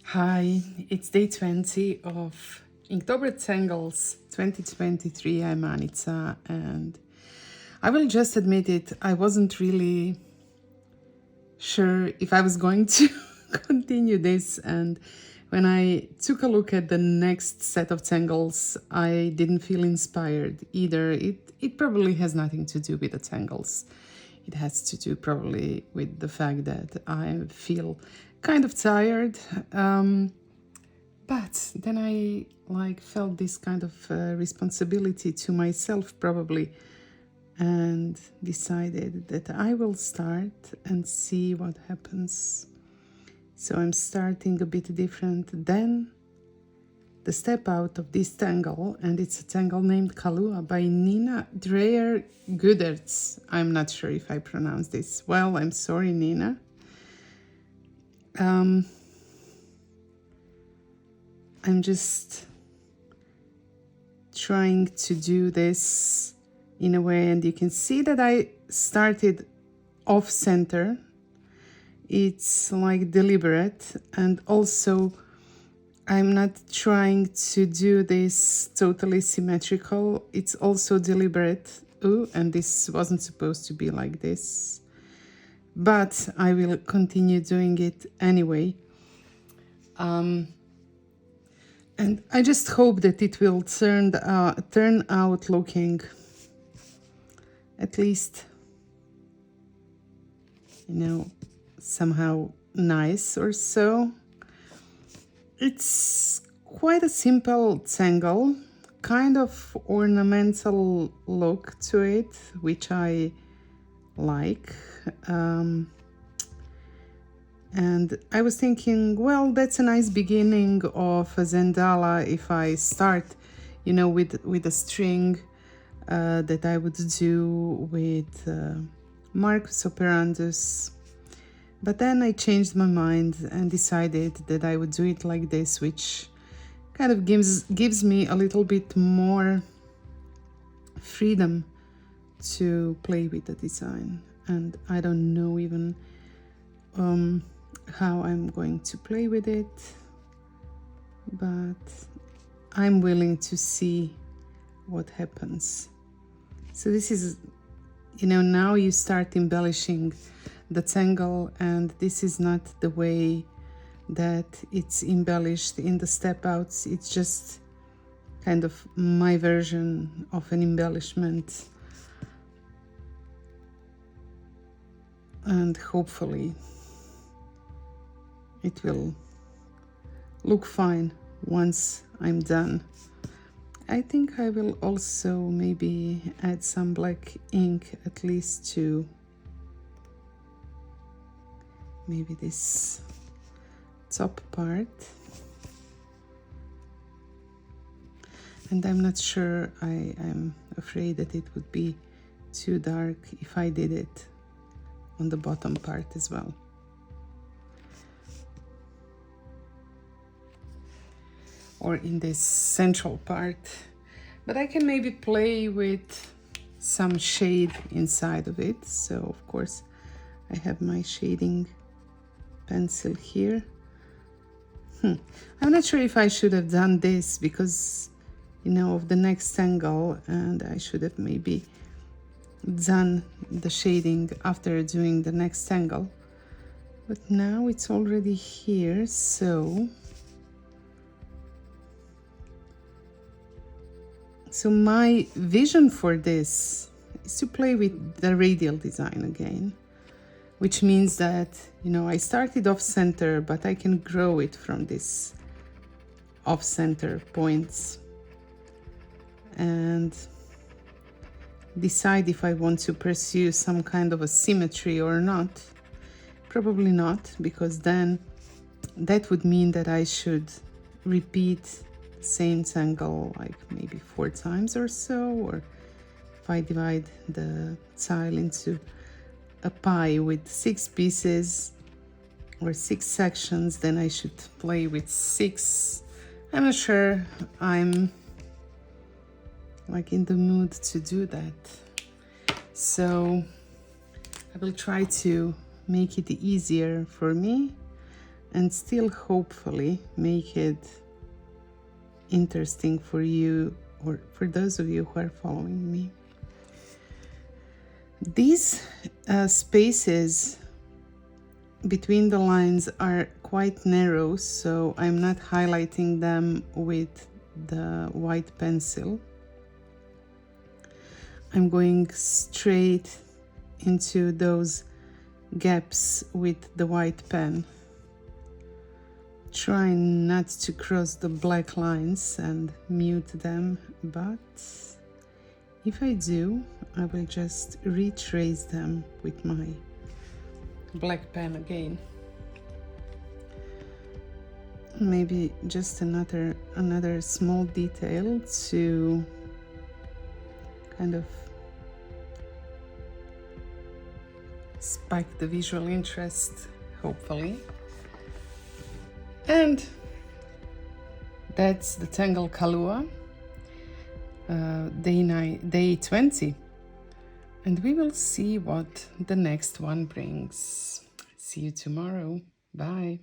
Hi, it's day 20 of Inktober Tangles 2023. I'm Anica, and I will just admit it, I wasn't really sure if I was going to continue this, and when I took a look at the next set of tangles, I didn't feel inspired either. It probably has nothing to do with the tangles. It has to do probably with the fact that I feel kind of tired. But then I felt this kind of responsibility to myself probably, and decided that I will start and see what happens. So I'm starting a bit different than the step out of this tangle, and it's a tangle named Kalooa by Nina Dreyer Gooderts. I'm not sure if I pronounce this well. I'm sorry, Nina. I'm just trying to do this in a way, and you can see that I started off center. It's like deliberate, and also I'm not trying to do this totally symmetrical. It's also deliberate. Ooh, and this wasn't supposed to be like this, but I will continue doing it anyway. And I just hope that it will turn out looking at least, somehow nice or so. It's quite a simple tangle, kind of ornamental look to it, which I like. And I was thinking, well, that's a nice beginning of a Zendala if I start, with a string that I would do with Marcus operandus. But then I changed my mind and decided that I would do it like this, which kind of gives me a little bit more freedom to play with the design. And I don't know even how I'm going to play with it, but I'm willing to see what happens. So this is, now you start embellishing the tangle, and this is not the way that it's embellished in the step outs. It's just kind of my version of an embellishment, and hopefully it will look fine once I'm done. I think I will also maybe add some black ink, at least to maybe this top part. And I'm not sure, I'm afraid that it would be too dark if I did it on the bottom part as well. Or in this central part, but I can maybe play with some shade inside of it. So of course I have my shading pencil here. I'm not sure if I should have done this because of the next angle, and I should have maybe done the shading after doing the next angle, but now it's already here. So my vision for this is to play with the radial design again, which means that, I started off center, but I can grow it from this off center points and decide if I want to pursue some kind of a symmetry or not. Probably not, because then that would mean that I should repeat same tangle like maybe 4 times or so, or if I divide the tile into a pie with 6 pieces or 6 sections, then I should play with 6. I'm not sure I'm in the mood to do that, so I will try to make it easier for me and still hopefully make it interesting for you or for those of you who are following me. These spaces between the lines are quite narrow, so I'm not highlighting them with the white pencil. I'm going straight into those gaps with the white pen, trying not to cross the black lines and mute them, but if I do, I will just retrace them with my black pen again. Maybe just another small detail to kind of spike the visual interest, hopefully. And that's the Tangle Kalooa, day 20. And we will see what the next one brings. See you tomorrow. Bye.